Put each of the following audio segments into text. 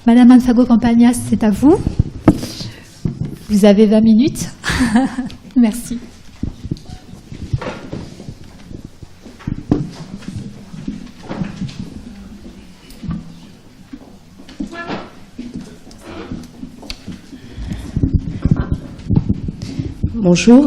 Madame Ansago-Campagnas, c'est à vous. Vous avez 20 minutes. Merci. Bonjour.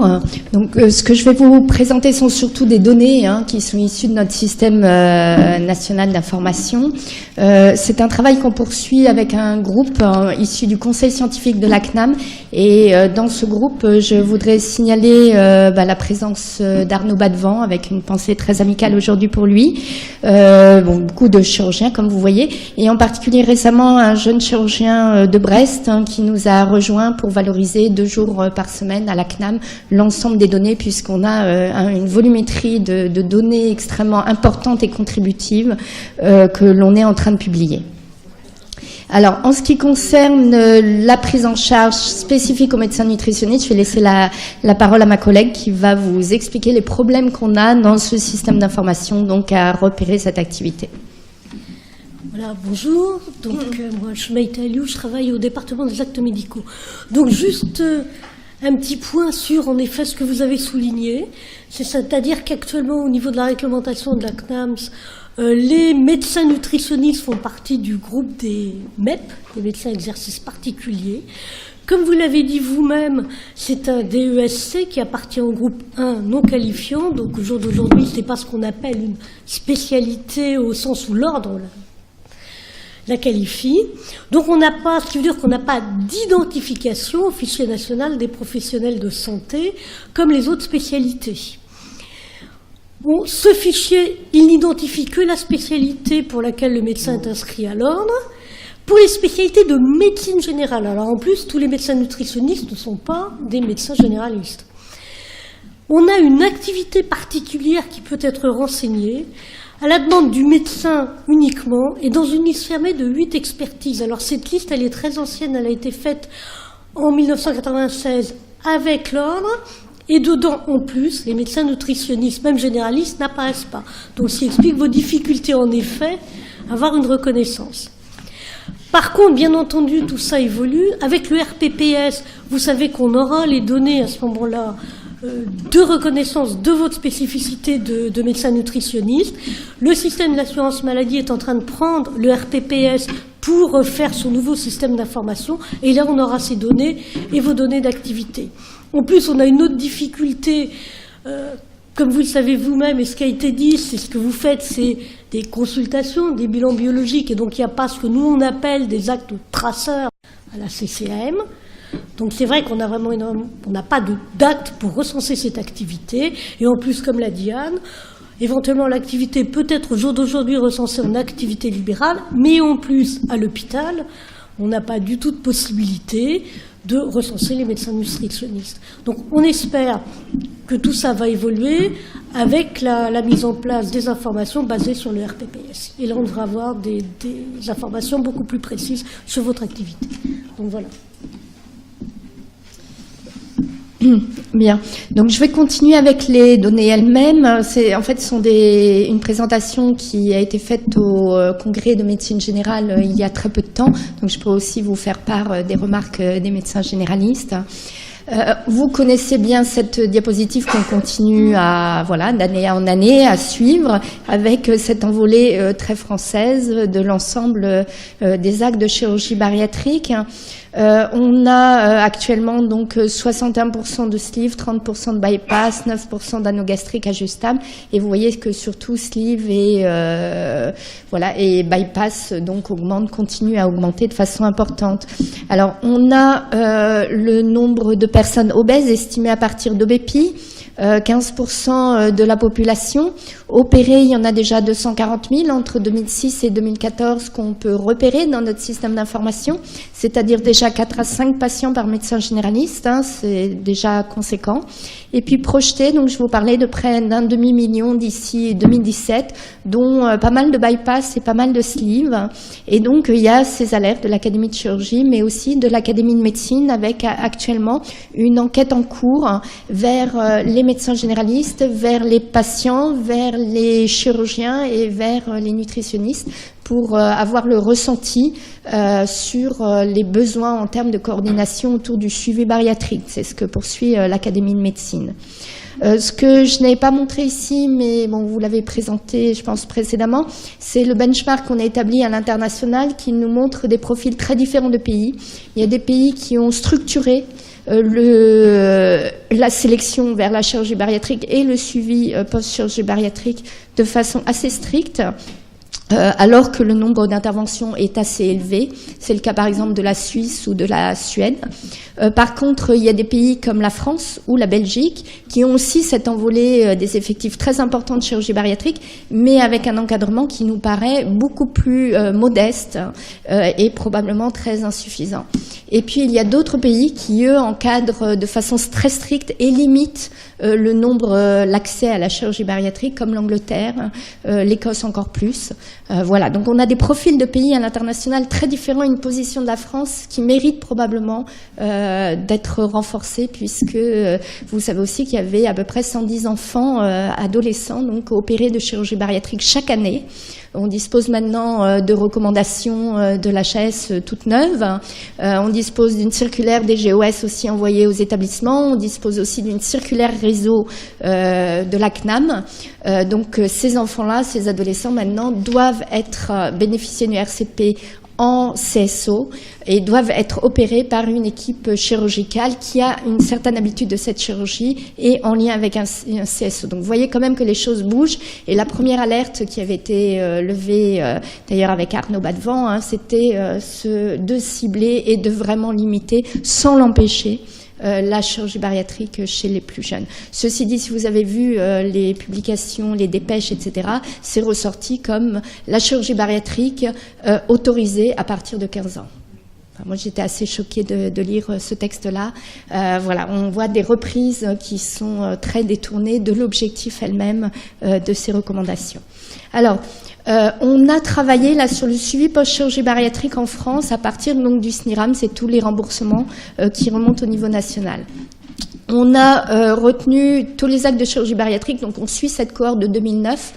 Donc, ce que je vais vous présenter sont surtout des données qui sont issues de notre système national d'information. C'est un travail qu'on poursuit avec un groupe issu du conseil scientifique de la CNAM. Et dans ce groupe, je voudrais signaler la présence d'Arnaud Badevant, avec une pensée très amicale aujourd'hui pour lui. Beaucoup de chirurgiens, comme vous voyez, et en particulier récemment un jeune chirurgien de Brest qui nous a rejoint pour valoriser 2 jours par semaine à la CNAM l'ensemble des données, puisqu'on a une volumétrie de données extrêmement importante et contributives que l'on est en train de publier. Alors, en ce qui concerne la prise en charge spécifique aux médecins nutritionnistes, je vais laisser la parole à ma collègue qui va vous expliquer les problèmes qu'on a dans ce système d'information, donc à repérer cette activité. Voilà, bonjour. Donc, moi, je suis Maïta Aliou, je travaille au département des actes médicaux. Donc, juste un petit point sur, en effet, ce que vous avez souligné, c'est-à-dire qu'actuellement, au niveau de la réglementation de la CNAMS, les médecins nutritionnistes font partie du groupe des MEP, des médecins exercices particuliers. Comme vous l'avez dit vous-même, c'est un DESC qui appartient au groupe 1 non qualifiant. Donc au jour d'aujourd'hui, ce n'est pas ce qu'on appelle une spécialité au sens où l'ordre la qualifie. Donc on n'a pas, ce qui veut dire qu'on n'a pas d'identification au fichier national des professionnels de santé comme les autres spécialités. Bon, ce fichier, il n'identifie que la spécialité pour laquelle le médecin est inscrit à l'ordre. Pour les spécialités de médecine générale, alors en plus, tous les médecins nutritionnistes ne sont pas des médecins généralistes. On a une activité particulière qui peut être renseignée à la demande du médecin uniquement et dans une liste fermée de 8 expertises. Alors cette liste, elle est très ancienne, elle a été faite en 1996 avec l'ordre. Et dedans, en plus, les médecins nutritionnistes, même généralistes, n'apparaissent pas. Donc, ça explique vos difficultés, en effet, à avoir une reconnaissance. Par contre, bien entendu, tout ça évolue. Avec le RPPS, vous savez qu'on aura les données à ce moment-là de reconnaissance de votre spécificité de médecin nutritionniste. Le système d'assurance maladie est en train de prendre le RPPS pour faire son nouveau système d'information. Et là, on aura ces données et vos données d'activité. En plus, on a une autre difficulté, comme vous le savez vous-même, et ce qui a été dit, c'est ce que vous faites, c'est des consultations, des bilans biologiques, et donc il n'y a pas ce que nous on appelle des actes traceurs à la CCM. Donc c'est vrai qu'on a vraiment on n'a pas d'acte pour recenser cette activité, et en plus, comme l'a dit Anne, éventuellement l'activité peut être au jour d'aujourd'hui recensée en activité libérale, mais en plus, à l'hôpital, on n'a pas du tout de possibilité de recenser les médecins nutritionnistes. Donc on espère que tout ça va évoluer avec la mise en place des informations basées sur le RPPS. Et là, on devra avoir des informations beaucoup plus précises sur votre activité. Donc voilà. Bien. Donc, je vais continuer avec les données elles-mêmes. En fait, ce sont une présentation qui a été faite au congrès de médecine générale il y a très peu de temps. Donc, je peux aussi vous faire part des remarques des médecins généralistes. Vous connaissez bien cette diapositive qu'on continue d'année en année à suivre avec cette envolée très française de l'ensemble des actes de chirurgie bariatrique. On a actuellement donc 61% de sleeve, 30% de bypass, 9% d'anogastrique ajustable, et vous voyez que surtout sleeve et bypass donc continue à augmenter de façon importante. Alors on a le nombre de personnes obèses estimé à partir d'OBEPI. 15% de la population. Opérée, il y en a déjà 240 000 entre 2006 et 2014 qu'on peut repérer dans notre système d'information, c'est-à-dire déjà 4 à 5 patients par médecin généraliste, c'est déjà conséquent. Et puis projeté, donc je vous parlais de près d'un demi-million d'ici 2017, dont pas mal de bypass et pas mal de sleeve. Et donc il y a ces alertes de l'Académie de chirurgie, mais aussi de l'Académie de médecine, avec actuellement une enquête en cours vers les médecins généralistes, vers les patients, vers les chirurgiens et vers les nutritionnistes pour avoir le ressenti sur les besoins en termes de coordination autour du suivi bariatrique. C'est ce que poursuit l'Académie de médecine. Ce que je n'avais pas montré ici, mais bon, vous l'avez présenté, je pense, précédemment, c'est le benchmark qu'on a établi à l'international qui nous montre des profils très différents de pays. Il y a des pays qui ont structuré la sélection vers la chirurgie bariatrique et le suivi post-chirurgie bariatrique de façon assez stricte. Alors que le nombre d'interventions est assez élevé. C'est le cas par exemple de la Suisse ou de la Suède. Par contre, il y a des pays comme la France ou la Belgique qui ont aussi cette envolée des effectifs très importants de chirurgie bariatrique, mais avec un encadrement qui nous paraît beaucoup plus modeste et probablement très insuffisant. Et puis il y a d'autres pays qui, eux, encadrent de façon très stricte et limitent le nombre, l'accès à la chirurgie bariatrique, comme l'Angleterre, l'Écosse encore plus. Voilà, donc on a des profils de pays à l'international très différents, une position de la France qui mérite probablement d'être renforcée, puisque vous savez aussi qu'il y avait à peu près 110 enfants adolescents donc opérés de chirurgie bariatrique chaque année. On dispose maintenant de recommandations de l'HAS toutes neuves. On dispose d'une circulaire des GOS aussi envoyée aux établissements. On dispose aussi d'une circulaire réseau de la CNAM. Donc ces enfants-là, ces adolescents maintenant doivent bénéficier du RCP en CSO et doivent être opérés par une équipe chirurgicale qui a une certaine habitude de cette chirurgie et en lien avec un CSO. Donc vous voyez quand même que les choses bougent, et la première alerte qui avait été levée d'ailleurs avec Arnaud Badevant, c'était de cibler et de vraiment limiter sans l'empêcher la chirurgie bariatrique chez les plus jeunes. Ceci dit, si vous avez vu les publications, les dépêches, etc., c'est ressorti comme la chirurgie bariatrique autorisée à partir de 15 ans. Enfin, moi, j'étais assez choquée de lire ce texte-là. Voilà, on voit des reprises qui sont très détournées de l'objectif elle-même de ces recommandations. Alors, on a travaillé là sur le suivi post-chirurgie bariatrique en France à partir donc du SNIRAM, c'est tous les remboursements qui remontent au niveau national. On a retenu tous les actes de chirurgie bariatrique, donc on suit cette cohorte de 2009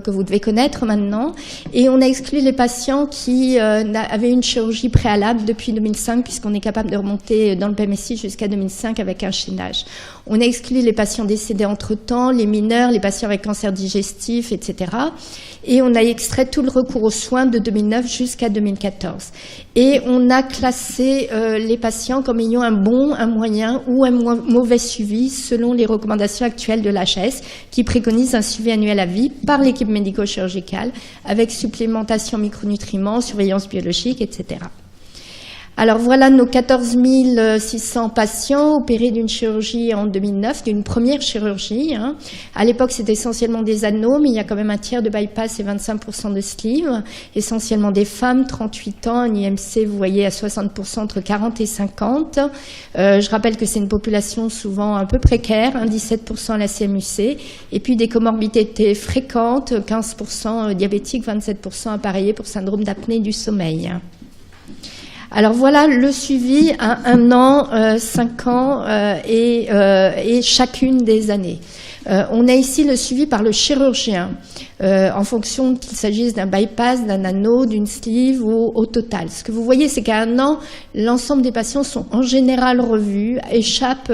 que vous devez connaître maintenant, et on a exclu les patients qui avaient une chirurgie préalable depuis 2005, puisqu'on est capable de remonter dans le PMSI jusqu'à 2005 avec un chaînage. On a exclu les patients décédés entre-temps, les mineurs, les patients avec cancer digestif, etc. Et on a extrait tout le recours aux soins de 2009 jusqu'à 2014. Et on a classé les patients comme ayant un bon, un moyen ou un mauvais suivi selon les recommandations actuelles de l'HAS qui préconise un suivi annuel à vie par l'équipe médico-chirurgicale avec supplémentation micronutriments, surveillance biologique, etc. Alors voilà nos 14 600 patients opérés d'une chirurgie en 2009, d'une première chirurgie. À l'époque, c'était essentiellement des anneaux, mais il y a quand même un tiers de bypass et 25% de sleeve. Essentiellement des femmes, 38 ans, un IMC, vous voyez, à 60% entre 40 et 50. Je rappelle que c'est une population souvent un peu précaire, 17% à la CMUC, et puis des comorbidités fréquentes, 15% diabétiques, 27% appareillés pour syndrome d'apnée du sommeil. Alors voilà le suivi à 1 an, 5 ans et chacune des années. On a ici le suivi par le chirurgien, en fonction qu'il s'agisse d'un bypass, d'un anneau, d'une sleeve ou au total. Ce que vous voyez, c'est qu'à 1 an, l'ensemble des patients sont en général revus, échappent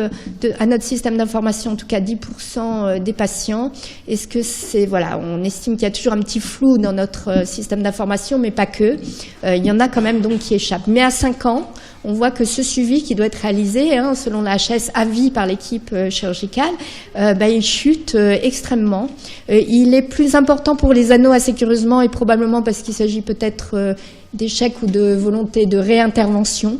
à notre système d'information, en tout cas 10% des patients. Est-ce que c'est, voilà, on estime qu'il y a toujours un petit flou dans notre système d'information, mais pas que. Il y en a quand même donc qui échappent. Mais à 5 ans, on voit que ce suivi qui doit être réalisé, selon la HS à vie par l'équipe chirurgicale, il chute extrêmement. Il est plus important pour les anneaux assez curieusement, et probablement parce qu'il s'agit peut-être d'échec ou de volonté de réintervention.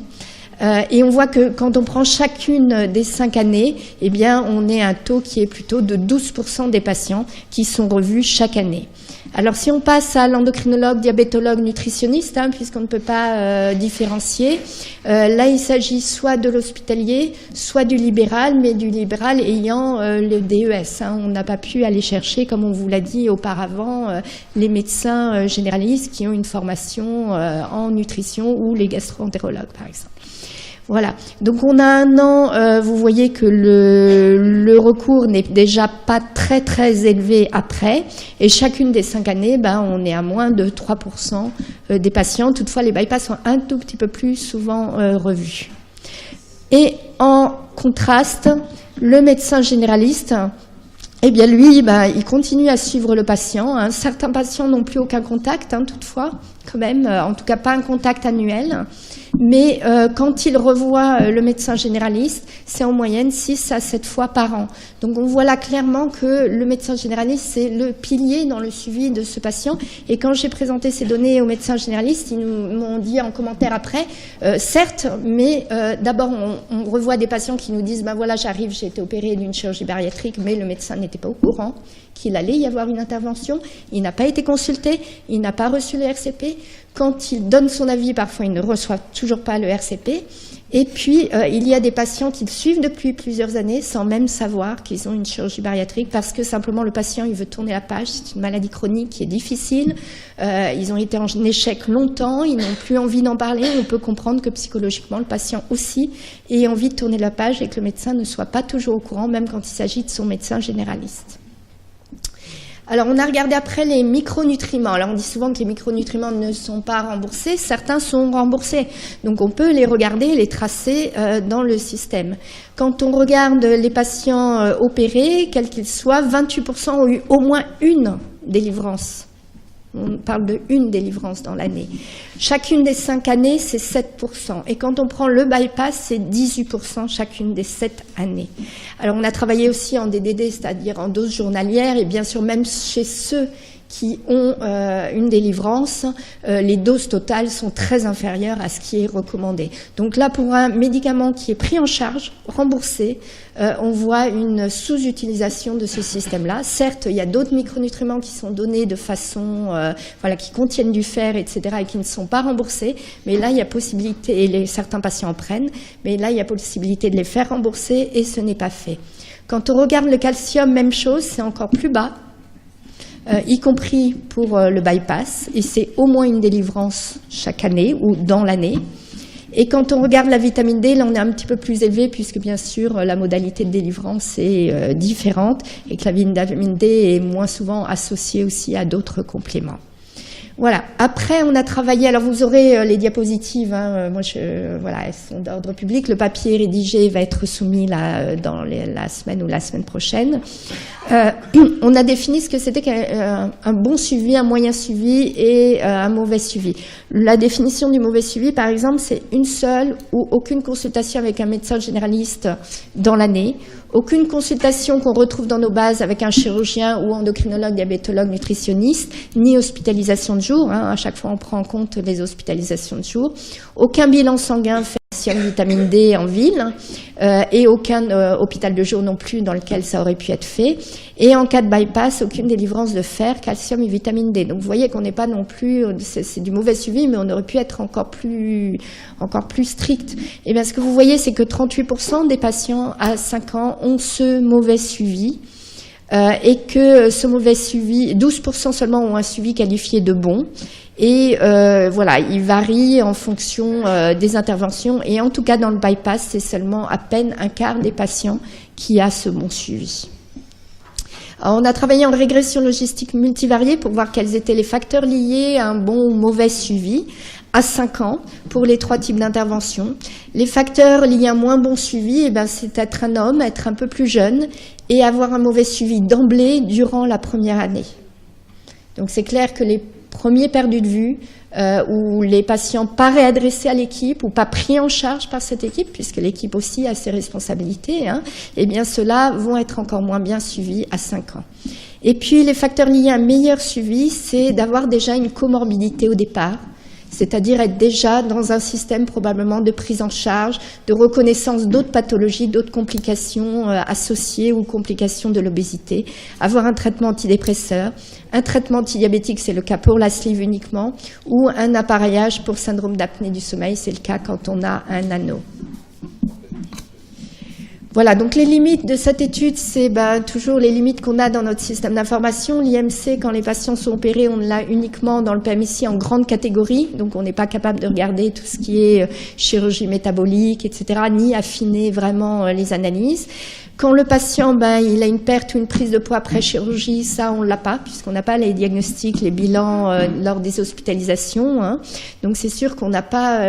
Et on voit que quand on prend chacune des 5 années, eh bien, on est à un taux qui est plutôt de 12% des patients qui sont revus chaque année. Alors, si on passe à l'endocrinologue, diabétologue, nutritionniste, puisqu'on ne peut pas différencier, là, il s'agit soit de l'hospitalier, soit du libéral, mais du libéral ayant le DES. On n'a pas pu aller chercher, comme on vous l'a dit auparavant, les médecins généralistes qui ont une formation en nutrition ou les gastro-entérologues, par exemple. Voilà. Donc on a un an, vous voyez que le recours n'est déjà pas très très élevé après, et chacune des 5 années, on est à moins de 3% des patients. Toutefois, les bypass sont un tout petit peu plus souvent revus. Et en contraste, le médecin généraliste, eh bien lui, il continue à suivre le patient. Hein. Certains patients n'ont plus aucun contact, toutefois, quand même, en tout cas pas un contact annuel. Mais quand il revoit le médecin généraliste, c'est en moyenne 6 à 7 fois par an. Donc on voit là clairement que le médecin généraliste, c'est le pilier dans le suivi de ce patient. Et quand j'ai présenté ces données aux médecins généralistes, ils m'ont dit en commentaire après, certes, mais d'abord on revoit des patients qui nous disent, voilà, j'arrive, j'ai été opéré d'une chirurgie bariatrique, mais le médecin n'était pas au courant qu'il allait y avoir une intervention, il n'a pas été consulté, il n'a pas reçu le RCP. Quand il donne son avis, parfois il ne reçoit toujours pas le RCP. Et puis, il y a des patients qui le suivent depuis plusieurs années sans même savoir qu'ils ont une chirurgie bariatrique parce que simplement le patient, il veut tourner la page. C'est une maladie chronique qui est difficile. Ils ont été en échec longtemps, ils n'ont plus envie d'en parler. On peut comprendre que psychologiquement, le patient aussi ait envie de tourner la page et que le médecin ne soit pas toujours au courant, même quand il s'agit de son médecin généraliste. Alors, on a regardé après les micronutriments. Alors, on dit souvent que les micronutriments ne sont pas remboursés. Certains sont remboursés. Donc, on peut les regarder, les tracer dans le système. Quand on regarde les patients opérés, quels qu'ils soient, 28% ont eu au moins une délivrance. On parle de une délivrance dans l'année. Chacune des 5 années, c'est 7%. Et quand on prend le bypass, c'est 18% chacune des 7 années. Alors, on a travaillé aussi en DDD, c'est-à-dire en dose journalière, et bien sûr, même chez ceux qui ont une délivrance, les doses totales sont très inférieures à ce qui est recommandé. Donc là, pour un médicament qui est pris en charge, remboursé, on voit une sous-utilisation de ce système-là. Certes, il y a d'autres micronutriments qui sont donnés de façon, qui contiennent du fer, etc., et qui ne sont pas remboursés, mais là, il y a possibilité, et certains patients en prennent, mais là, il y a possibilité de les faire rembourser, et ce n'est pas fait. Quand on regarde le calcium, même chose, c'est encore plus bas, y compris pour le bypass, et c'est au moins une délivrance chaque année ou dans l'année. Et quand on regarde la vitamine D, là on est un petit peu plus élevé puisque bien sûr la modalité de délivrance est différente et que la vitamine D est moins souvent associée aussi à d'autres compléments. Voilà. Après, on a travaillé. Alors, vous aurez les diapositives. Moi, elles sont d'ordre public. Le papier rédigé va être soumis là dans la semaine ou la semaine prochaine. On a défini ce que c'était qu'un bon suivi, un moyen suivi et un mauvais suivi. La définition du mauvais suivi, par exemple, c'est une seule ou aucune consultation avec un médecin généraliste dans l'année. Aucune consultation qu'on retrouve dans nos bases avec un chirurgien ou endocrinologue, diabétologue, nutritionniste, ni hospitalisation de jour. À chaque fois, on prend en compte les hospitalisations de jour. Aucun bilan sanguin fait vitamine D en ville et aucun hôpital de jour non plus dans lequel ça aurait pu être fait. Et en cas de bypass, aucune délivrance de fer, calcium et vitamine D. Donc vous voyez qu'on n'est pas non plus, c'est du mauvais suivi, mais on aurait pu être encore plus strict. Et bien ce que vous voyez, c'est que 38% des patients à 5 ans ont ce mauvais suivi. Et que ce mauvais suivi, 12% seulement ont un suivi qualifié de bon. Et il varie en fonction des interventions. Et en tout cas, dans le bypass, c'est seulement à peine un quart des patients qui a ce bon suivi. Alors, on a travaillé en régression logistique multivariée pour voir quels étaient les facteurs liés à un bon ou mauvais suivi à 5 ans pour les 3 types d'interventions. Les facteurs liés à un moins bon suivi, c'est être un homme, être un peu plus jeune et avoir un mauvais suivi d'emblée durant la première année. Donc c'est clair que les premiers perdus de vue ou les patients pas réadressés à l'équipe ou pas pris en charge par cette équipe, puisque l'équipe aussi a ses responsabilités, eh bien ceux-là vont être encore moins bien suivis à 5 ans. Et puis les facteurs liés à un meilleur suivi, c'est d'avoir déjà une comorbidité au départ, c'est-à-dire être déjà dans un système probablement de prise en charge, de reconnaissance d'autres pathologies, d'autres complications associées ou complications de l'obésité, avoir un traitement antidépresseur, un traitement antidiabétique, c'est le cas pour la sleeve uniquement, ou un appareillage pour syndrome d'apnée du sommeil, c'est le cas quand on a un anneau. Voilà, donc les limites de cette étude, c'est toujours les limites qu'on a dans notre système d'information. L'IMC, quand les patients sont opérés, on l'a uniquement dans le PMIC en grande catégorie, donc on n'est pas capable de regarder tout ce qui est chirurgie métabolique, etc., ni affiner vraiment les analyses. Quand le patient, il a une perte ou une prise de poids après chirurgie, ça on l'a pas, puisqu'on n'a pas les diagnostics, les bilans lors des hospitalisations. Hein. Donc c'est sûr qu'on n'a pas,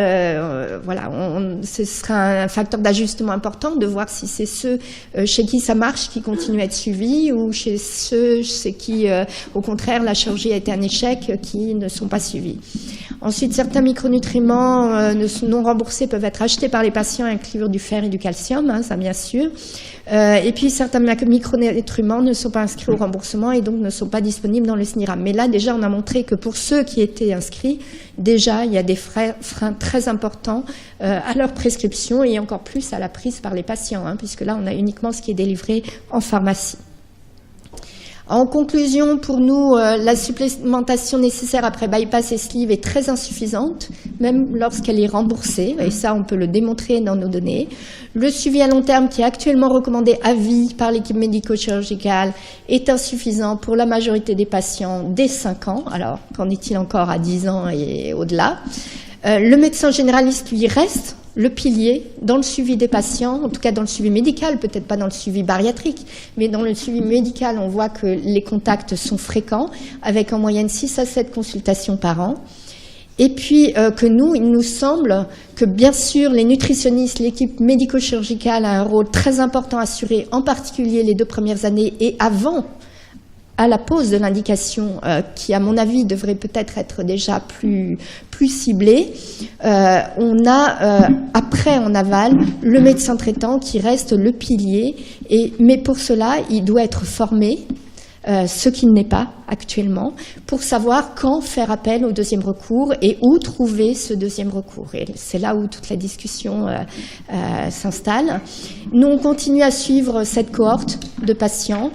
ce sera un facteur d'ajustement important de voir si c'est ceux chez qui ça marche qui continuent à être suivis ou chez ceux chez qui, au contraire, la chirurgie a été un échec, qui ne sont pas suivis. Ensuite, certains micronutriments non remboursés peuvent être achetés par les patients, incluant du fer et du calcium, hein, ça bien sûr. Et puis certains micronutriments ne sont pas inscrits au remboursement et donc ne sont pas disponibles dans le SNIRAM. Mais là, déjà, on a montré que pour ceux qui étaient inscrits, déjà, il y a des freins très importants à leur prescription et encore plus à la prise par les patients, hein, puisque là, on a uniquement ce qui est délivré en pharmacie. En conclusion, pour nous, la supplémentation nécessaire après bypass et sleeve est très insuffisante, même lorsqu'elle est remboursée, et ça, on peut le démontrer dans nos données. Le suivi à long terme, qui est actuellement recommandé à vie par l'équipe médico-chirurgicale, est insuffisant pour la majorité des patients dès 5 ans. Alors, qu'en est-il encore à 10 ans et au-delà? Le médecin généraliste, lui, reste le pilier dans le suivi des patients, en tout cas dans le suivi médical, peut-être pas dans le suivi bariatrique, mais dans le suivi médical, on voit que les contacts sont fréquents, avec en moyenne 6 à 7 consultations par an. Et puis il nous semble que bien sûr les nutritionnistes, l'équipe médico-chirurgicale a un rôle très important à assurer, en particulier les 2 premières années et avant, à la pose de l'indication, qui à mon avis devrait peut-être être déjà plus ciblée. On a après en aval le médecin traitant qui reste le pilier, mais pour cela il doit être formé, ce qui n'est pas actuellement, pour savoir quand faire appel au deuxième recours et où trouver ce deuxième recours. Et c'est là où toute la discussion s'installe. Nous, on continue à suivre cette cohorte de patients,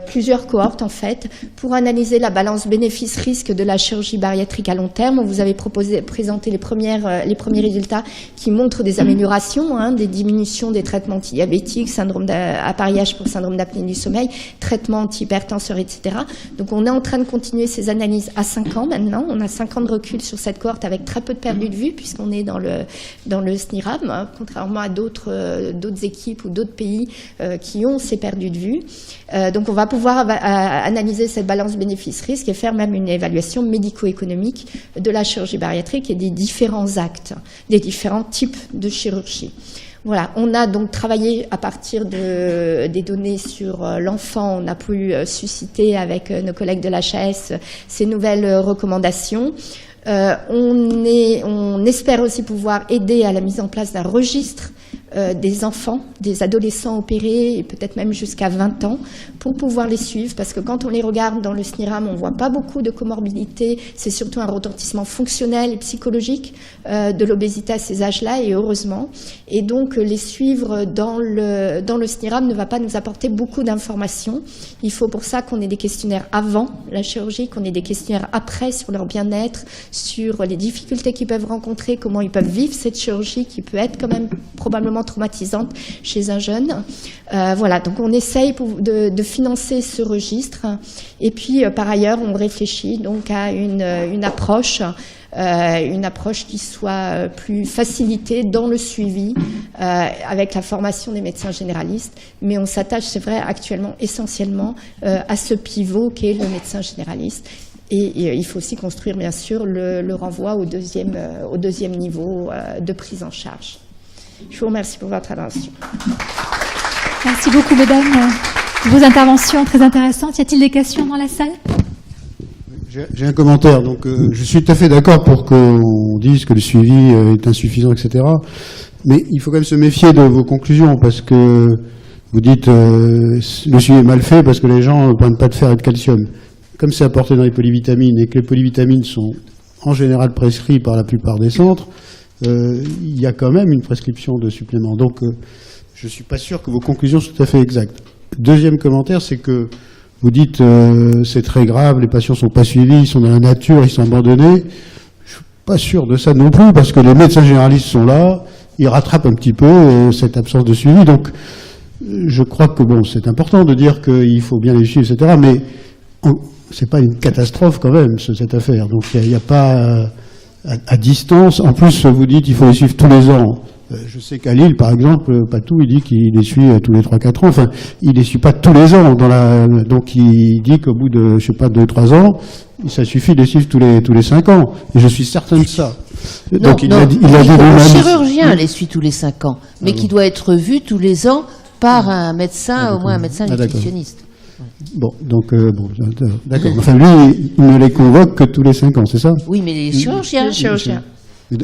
plusieurs cohortes en fait, pour analyser la balance bénéfice-risque de la chirurgie bariatrique à long terme. On vous avait présenté les premiers résultats qui montrent des améliorations, hein, des diminutions des traitements antidiabétiques, appareillage pour syndrome d'apnée du sommeil, traitements antihypertenseurs, etc. Donc on est en train de continuer ces analyses à 5 ans maintenant. On a 5 ans de recul sur cette cohorte avec très peu de perdu de vue puisqu'on est dans le SNIRAM, hein, contrairement à d'autres équipes ou d'autres pays qui ont ces perdus de vue. Donc on va pouvoir analyser cette balance bénéfice-risque et faire même une évaluation médico-économique de la chirurgie bariatrique et des différents actes, des différents types de chirurgie. Voilà, on a donc travaillé à partir des données sur l'enfant. On a pu susciter avec nos collègues de l'HAS ces nouvelles recommandations. On espère aussi pouvoir aider à la mise en place d'un registre des enfants, des adolescents opérés et peut-être même jusqu'à 20 ans pour pouvoir les suivre, parce que quand on les regarde dans le SNIRAM, on ne voit pas beaucoup de comorbidités, c'est surtout un retentissement fonctionnel et psychologique de l'obésité à ces âges-là, et heureusement. Et donc les suivre dans le SNIRAM ne va pas nous apporter beaucoup d'informations. Il faut pour ça qu'on ait des questionnaires avant la chirurgie, qu'on ait des questionnaires après sur leur bien-être, sur les difficultés qu'ils peuvent rencontrer, comment ils peuvent vivre cette chirurgie qui peut être quand même probablement traumatisante chez un jeune. Voilà, donc on essaye de financer ce registre. Et puis, par ailleurs, on réfléchit donc à une approche qui soit plus facilitée dans le suivi avec la formation des médecins généralistes. Mais on s'attache, c'est vrai, actuellement essentiellement à ce pivot qu'est le médecin généraliste. Et il faut aussi construire, bien sûr, le renvoi au deuxième niveau de prise en charge. Je vous remercie pour votre attention. Merci beaucoup, mesdames. Vos interventions très intéressantes. Y a-t-il des questions dans la salle? J'ai un commentaire. Donc, je suis tout à fait d'accord pour qu'on dise que le suivi est insuffisant, etc. Mais il faut quand même se méfier de vos conclusions, parce que vous dites le suivi est mal fait parce que les gens ne prennent pas de fer et de calcium. Comme c'est apporté dans les polyvitamines et que les polyvitamines sont en général prescrits par la plupart des centres, il y a quand même une prescription de suppléments. Donc, je ne suis pas sûr que vos conclusions soient tout à fait exactes. Deuxième commentaire, c'est que vous dites c'est très grave, les patients ne sont pas suivis, ils sont dans la nature, ils sont abandonnés. Je ne suis pas sûr de ça non plus, parce que les médecins généralistes sont là, ils rattrapent un petit peu cette absence de suivi. Donc, je crois que bon, c'est important de dire qu'il faut bien les suivre, etc. Mais c'est pas une catastrophe quand même, cette affaire. Donc il n'y a pas à distance. En plus, vous dites qu'il faut les suivre tous les ans. Je sais qu'à Lille, par exemple, Patou, il dit qu'il les suit tous les 3-4 ans. Enfin, il les suit pas tous les ans. Donc il dit qu'au bout de, je sais pas, 2-3 ans, ça suffit de les suivre tous les 5 ans. Et je suis certain de ça. Donc il a dit le chirurgien les suit tous les 5 ans, mais qui doit être vu tous les ans par un médecin, au moins un médecin nutritionniste. Bon, donc, d'accord. Enfin, lui, il ne les convoque que tous les 5 ans, c'est ça? Oui, mais les chirurgiens.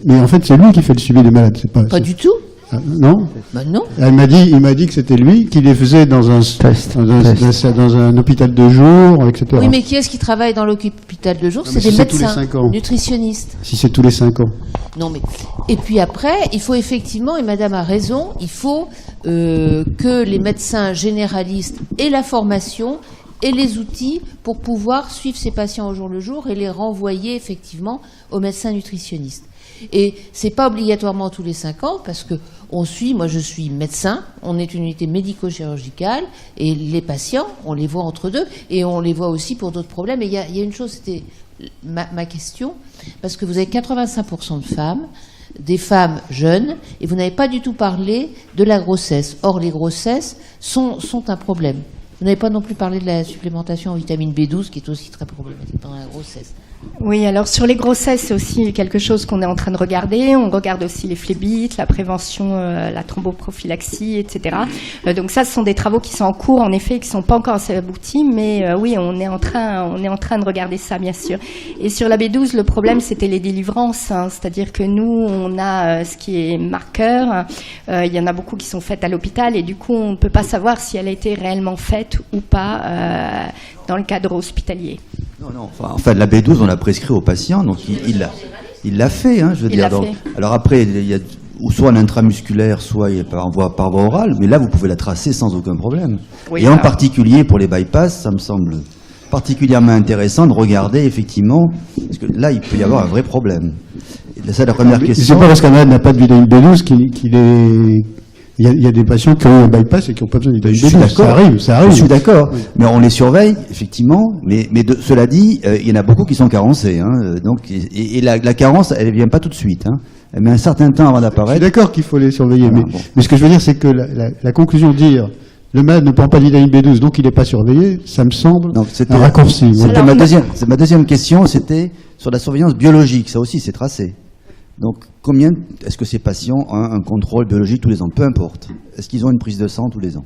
Mais en fait, c'est lui qui fait le suivi des malades, c'est pas... Pas du tout. Ah, non? Bah non. Il m'a dit que c'était lui qui les faisait dans un hôpital de jour, etc. Oui, mais qui est-ce qui travaille dans l'hôpital de jour? C'est des médecins nutritionnistes. Si c'est tous les 5 ans. Non, mais... Et puis après, il faut effectivement, et madame a raison, il faut que les médecins généralistes aient la formation et les outils pour pouvoir suivre ces patients au jour le jour et les renvoyer effectivement aux médecins nutritionnistes. Et c'est pas obligatoirement tous les 5 ans, parce que moi je suis médecin, on est une unité médico-chirurgicale, et les patients, on les voit entre deux, et on les voit aussi pour d'autres problèmes. Et il y a une chose, c'était ma question, parce que vous avez 85% de femmes, des femmes jeunes, et vous n'avez pas du tout parlé de la grossesse. Or, les grossesses sont un problème. Vous n'avez pas non plus parlé de la supplémentation en vitamine B12, qui est aussi très problématique pendant la grossesse. Oui, alors sur les grossesses, c'est aussi quelque chose qu'on est en train de regarder. On regarde aussi les phlébites, la prévention, la thromboprophylaxie, etc. Donc ça, ce sont des travaux qui sont en cours, en effet, qui ne sont pas encore assez aboutis, mais oui, on est en train de regarder ça, bien sûr. Et sur la B12, le problème, c'était les délivrances, hein, c'est-à-dire que nous, on a ce qui est marqueur. Il y en a beaucoup qui sont faites à l'hôpital, et du coup, on ne peut pas savoir si elle a été réellement faite ou pas dans le cadre hospitalier. Non. Enfin, la B12, on l'a prescrit au patient, donc il l'a fait, hein, je veux dire. Donc, alors après, il y a soit en intramusculaire, soit par voie orale, mais là, vous pouvez la tracer sans aucun problème. Oui, et en particulier pour les bypass, ça me semble particulièrement intéressant de regarder effectivement, parce que là, il peut y avoir un vrai problème. Et ça, la première question. C'est pas parce qu'un malade n'a pas de vitamine B12 qu'il est. Il y a des patients qui ont un bypass et qui n'ont pas besoin de vitamine B12. Ça arrive. Je suis d'accord. Oui. Mais on les surveille, effectivement. Mais cela dit, il y en a beaucoup qui sont carencés. Hein, donc, et la carence, elle ne vient pas tout de suite. Hein. Elle met un certain temps avant d'apparaître. Je suis d'accord qu'il faut les surveiller. Voilà, mais ce que je veux dire, c'est que la conclusion de dire le malade ne prend pas de vitamine B12, donc il n'est pas surveillé, ça me semble un raccourci. Ma deuxième question, c'était sur la surveillance biologique. Ça aussi, c'est tracé. Donc, combien est-ce que ces patients ont un contrôle biologique tous les ans? Peu importe. Est-ce qu'ils ont une prise de sang tous les ans?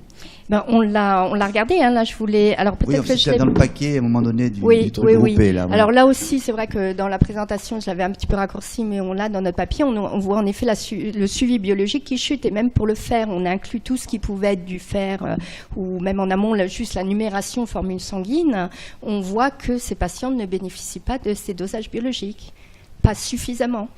On l'a regardé, hein, là je voulais... Alors peut-être que je dans le paquet à un moment donné du truc groupé. Là, Alors là aussi, c'est vrai que dans la présentation, je l'avais un petit peu raccourci, mais on l'a dans notre papier, on voit en effet le suivi biologique qui chute, et même pour le fer, on a inclus tout ce qui pouvait être du fer, ou même en amont, juste la numération formule sanguine. On voit que ces patients ne bénéficient pas de ces dosages biologiques, pas suffisamment.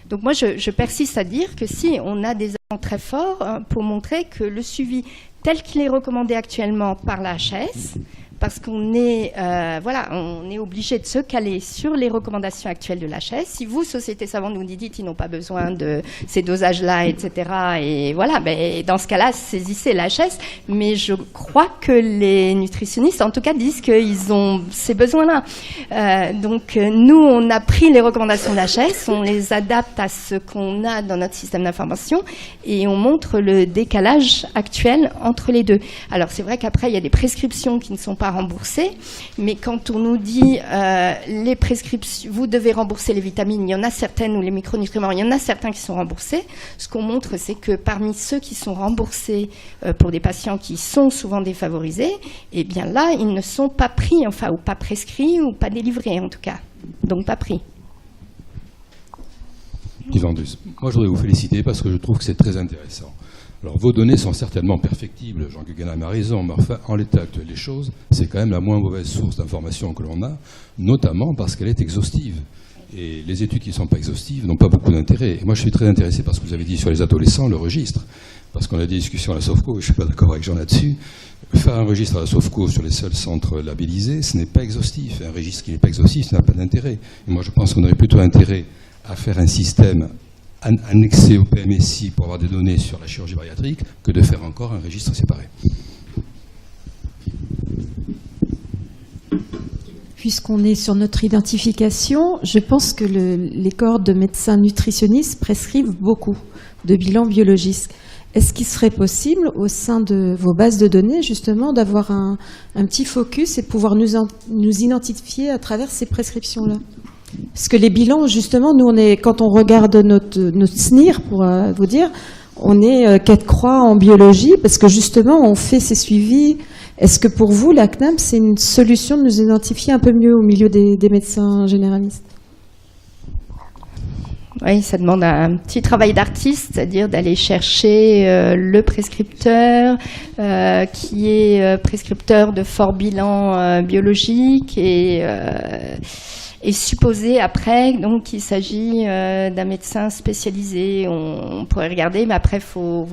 Donc moi, je persiste à dire que si on a des éléments très forts pour montrer que le suivi tel qu'il est recommandé actuellement par la HAS, parce qu'on est, on est obligé de se caler sur les recommandations actuelles de la HAS. Si vous, Société Savante, nous dites qu'ils n'ont pas besoin de ces dosages-là, etc., et voilà, dans ce cas-là, saisissez la HAS. Mais je crois que les nutritionnistes, en tout cas, disent qu'ils ont ces besoins-là. Donc, nous, on a pris les recommandations de la HAS, on les adapte à ce qu'on a dans notre système d'information, et on montre le décalage actuel entre les deux. Alors, c'est vrai qu'après, il y a des prescriptions qui ne sont pas remboursées, mais quand on nous dit les prescriptions, vous devez rembourser les vitamines, il y en a certaines, ou les micronutriments, il y en a certains qui sont remboursés. Ce qu'on montre, c'est que parmi ceux qui sont remboursés pour des patients qui sont souvent défavorisés, eh bien là, ils ne sont pas pris, ou pas prescrits, ou pas délivrés en tout cas. Donc pas pris. Yvan Dus, moi je voudrais vous féliciter parce que je trouve que c'est très intéressant. Alors, vos données sont certainement perfectibles, Jean Guggenheim a raison, mais enfin, en l'état actuel des choses, c'est quand même la moins mauvaise source d'information que l'on a, notamment parce qu'elle est exhaustive. Et les études qui ne sont pas exhaustives n'ont pas beaucoup d'intérêt. Et moi, je suis très intéressé par ce que vous avez dit sur les adolescents, le registre, parce qu'on a des discussions à la SOFCO, et je ne suis pas d'accord avec Jean là-dessus. Faire un registre à la SOFCO sur les seuls centres labellisés, ce n'est pas exhaustif. Un registre qui n'est pas exhaustif, ça n'a pas d'intérêt. Et moi, je pense qu'on aurait plutôt intérêt à faire un système annexer au PMSI pour avoir des données sur la chirurgie bariatrique que de faire encore un registre séparé. Puisqu'on est sur notre identification, je pense que les corps de médecins nutritionnistes prescrivent beaucoup de bilans biologiques. Est-ce qu'il serait possible, au sein de vos bases de données, justement, d'avoir un petit focus et pouvoir nous identifier à travers ces prescriptions-là? Parce que les bilans, justement, nous, quand on regarde notre SNIR, pour vous dire, on est 4 croix en biologie, parce que justement, on fait ces suivis. Est-ce que pour vous, la CNAM, c'est une solution de nous identifier un peu mieux au milieu des médecins généralistes? Oui, ça demande un petit travail d'artiste, c'est-à-dire d'aller chercher le prescripteur qui est prescripteur de fort bilan biologique et supposer après donc qu'il s'agit d'un médecin spécialisé. On pourrait regarder, mais après faut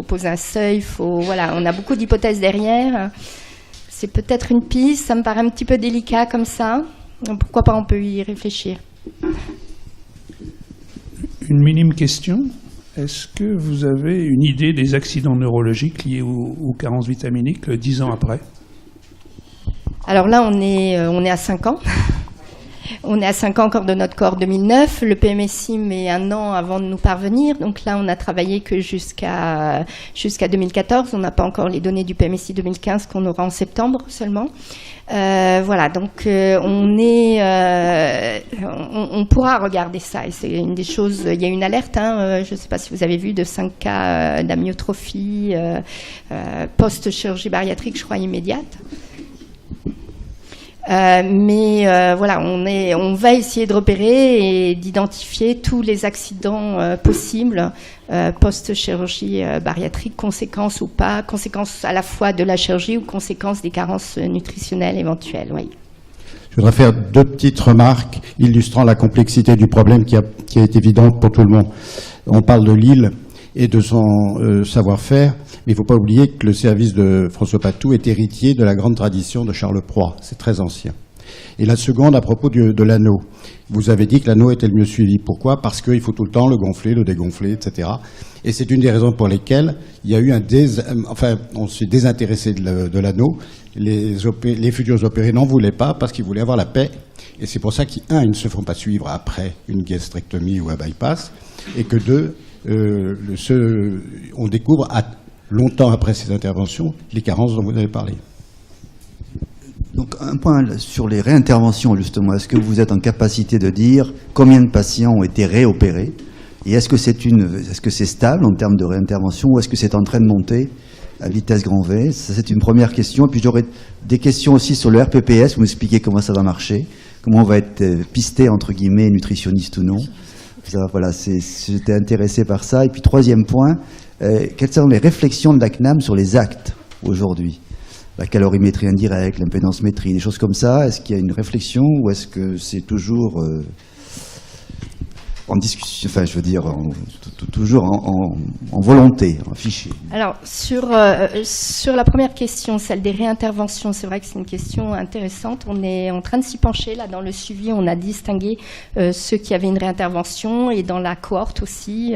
poser un seuil, on a beaucoup d'hypothèses derrière. C'est peut-être une piste, ça me paraît un petit peu délicat comme ça. Donc, pourquoi pas, on peut y réfléchir. Une minime question. Est-ce que vous avez une idée des accidents neurologiques liés aux carences vitaminiques 10 ans après? Alors là, on est à 5 ans. On est à 5 ans encore de notre cohorte 2009. Le PMSI met 1 an avant de nous parvenir. Donc là, on n'a travaillé que jusqu'à 2014. On n'a pas encore les données du PMSI 2015 qu'on aura en septembre seulement. Donc on pourra regarder ça. Et c'est une des choses. Il y a une alerte. Je ne sais pas si vous avez vu, de 5 cas d'amyotrophie post-chirurgie bariatrique, je crois immédiate. On va essayer de repérer et d'identifier tous les accidents possibles post-chirurgie bariatrique, conséquences ou pas, conséquences à la fois de la chirurgie ou conséquences des carences nutritionnelles éventuelles. Oui. Je voudrais faire 2 petites remarques illustrant la complexité du problème qui est évidente pour tout le monde. On parle de Lille et de son savoir-faire, mais il ne faut pas oublier que le service de François Patou est héritier de la grande tradition de Charles Proy. C'est très ancien. Et la seconde, à propos de l'anneau. Vous avez dit que l'anneau était le mieux suivi. Pourquoi? Parce qu'il faut tout le temps le gonfler, le dégonfler, etc. Et c'est une des raisons pour lesquelles il y a eu on s'est désintéressé de l'anneau. Les futurs opérés n'en voulaient pas parce qu'ils voulaient avoir la paix. Et c'est pour ça qu'ils ne se font pas suivre après une gastrectomie ou un bypass. Et que 2, on découvre longtemps après ces interventions les carences dont vous avez parlé. Donc un point sur les réinterventions justement, est-ce que vous êtes en capacité de dire combien de patients ont été réopérés et est-ce que c'est stable en termes de réintervention ou est-ce que c'est en train de monter à vitesse grand V? Ça, c'est une première question. Et puis j'aurais des questions aussi sur le RPPS, vous m'expliquez comment ça va marcher, comment on va être pisté entre guillemets nutritionniste ou non. Ça, voilà, j'étais intéressé par ça. Et puis troisième point, quelles sont les réflexions de la CNAM sur les actes aujourd'hui? La calorimétrie indirecte, l'impédancemétrie, des choses comme ça. Est-ce qu'il y a une réflexion ou est-ce que c'est toujours en discussion, toujours en volonté, en fichier? Alors, sur la première question, celle des réinterventions, c'est vrai que c'est une question intéressante. On est en train de s'y pencher. Là, dans le suivi, on a distingué ceux qui avaient une réintervention et dans la cohorte aussi,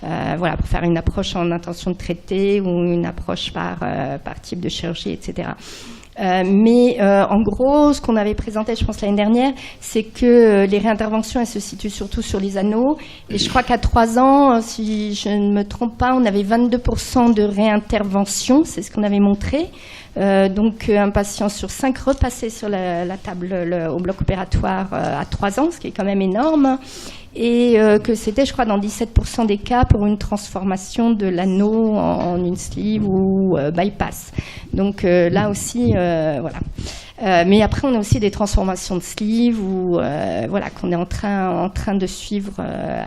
pour faire une approche en intention de traiter ou une approche par type de chirurgie, etc. En gros, ce qu'on avait présenté, je pense, l'année dernière, c'est que les réinterventions, elles se situent surtout sur les anneaux. Et je crois qu'à 3 ans, si je ne me trompe pas, on avait 22% de réintervention, c'est ce qu'on avait montré. Donc un patient sur 5 repassait sur la table au bloc opératoire à 3 ans, ce qui est quand même énorme. Et que c'était, je crois, dans 17% des cas pour une transformation de l'anneau en une sleeve ou bypass. Donc là aussi, voilà. Mais après, on a aussi des transformations de sleeve qu'on est en train de suivre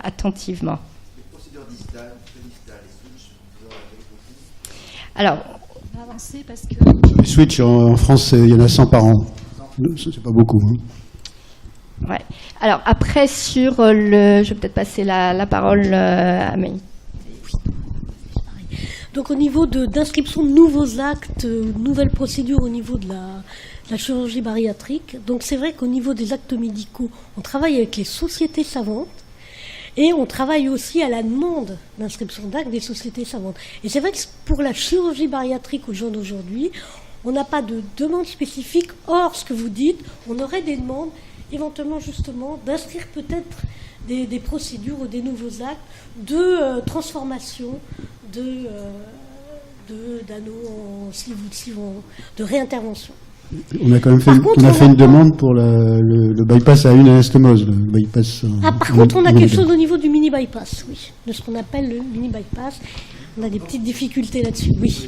attentivement. Les procédures distales, les switches, alors, on va avancer parce que... Les switches, en France, il y en a 100 par an. C'est pas beaucoup. Ouais. Alors après sur je vais peut-être passer la parole à Amélie. Donc au niveau d'inscription de nouveaux actes, nouvelles procédures au niveau de la chirurgie bariatrique, donc c'est vrai qu'au niveau des actes médicaux, on travaille avec les sociétés savantes Et on travaille aussi à la demande d'inscription d'actes des sociétés savantes. Et c'est vrai que pour la chirurgie bariatrique aux gens d'aujourd'hui, on n'a pas de demande spécifique. Or, ce que vous dites, on aurait des demandes, éventuellement justement, d'inscrire peut-être des procédures ou des nouveaux actes de transformation d'anneaux en sleeve de réintervention. On a quand même fait, une demande pour le bypass à une anastomose. Le bypass, par contre, on a quelque chose au niveau du mini-bypass, oui, de ce qu'on appelle le mini-bypass. On a des petites difficultés là-dessus, oui.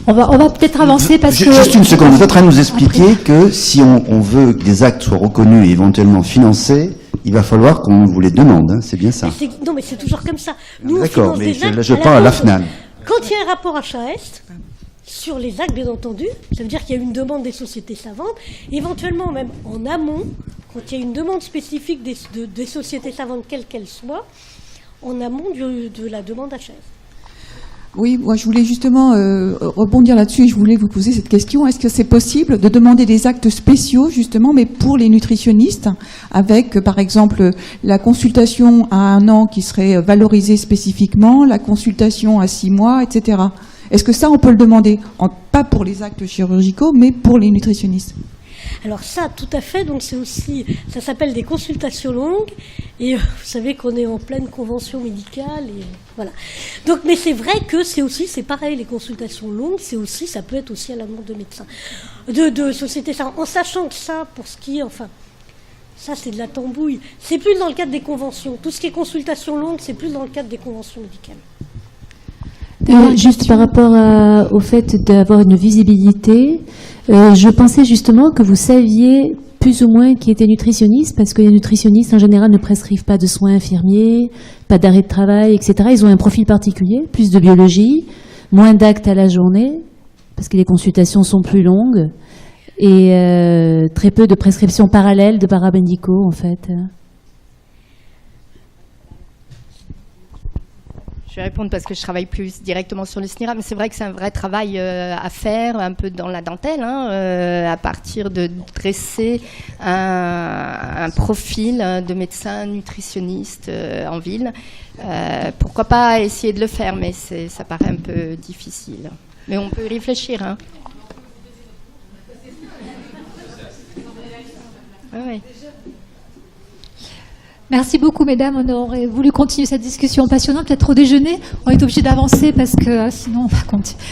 Alors, on va peut-être avancer parce que... Juste une seconde, vous êtes en train de nous expliquer que si on veut que des actes soient reconnus et éventuellement financés, il va falloir qu'on vous les demande, hein, c'est bien ça. Non, mais c'est toujours comme ça. Nous, d'accord, mais là je parle à l'AFNAN. Quand il y a un rapport HAS, sur les actes, bien entendu, ça veut dire qu'il y a une demande des sociétés savantes, éventuellement même en amont, quand il y a une demande spécifique des sociétés savantes, quelles qu'elles soient, en amont de la demande HAS. Oui, moi je voulais justement rebondir là-dessus et je voulais vous poser cette question. Est-ce que c'est possible de demander des actes spéciaux justement, mais pour les nutritionnistes, avec par exemple la consultation à 1 an qui serait valorisée spécifiquement, la consultation à 6 mois, etc. Est-ce que ça on peut le demander, pas pour les actes chirurgicaux, mais pour les nutritionnistes? Alors ça, tout à fait, donc c'est aussi, ça s'appelle des consultations longues, et vous savez qu'on est en pleine convention médicale, et voilà. Donc, mais c'est vrai que c'est pareil, les consultations longues, ça peut être aussi à la demande de médecins, de sociétés, en sachant que ça, pour ce qui est, ça c'est de la tambouille, c'est plus dans le cadre des conventions, tout ce qui est consultation longue, c'est plus dans le cadre des conventions médicales. Juste par rapport au fait d'avoir une visibilité, je pensais justement que vous saviez plus ou moins qui était nutritionniste, parce que les nutritionnistes en général ne prescrivent pas de soins infirmiers, pas d'arrêt de travail, etc. Ils ont un profil particulier, plus de biologie, moins d'actes à la journée, parce que les consultations sont plus longues, et très peu de prescriptions parallèles de paramédicaux en fait. Je vais répondre parce que je travaille plus directement sur le SNIRA, mais c'est vrai que c'est un vrai travail à faire, un peu dans la dentelle, à partir de dresser un profil de médecin nutritionniste en ville. Pourquoi pas essayer de le faire, mais ça paraît un peu difficile. Mais on peut y réfléchir. Oui. Merci beaucoup, mesdames. On aurait voulu continuer cette discussion passionnante. Peut-être au déjeuner, on est obligé d'avancer parce que sinon on va continuer.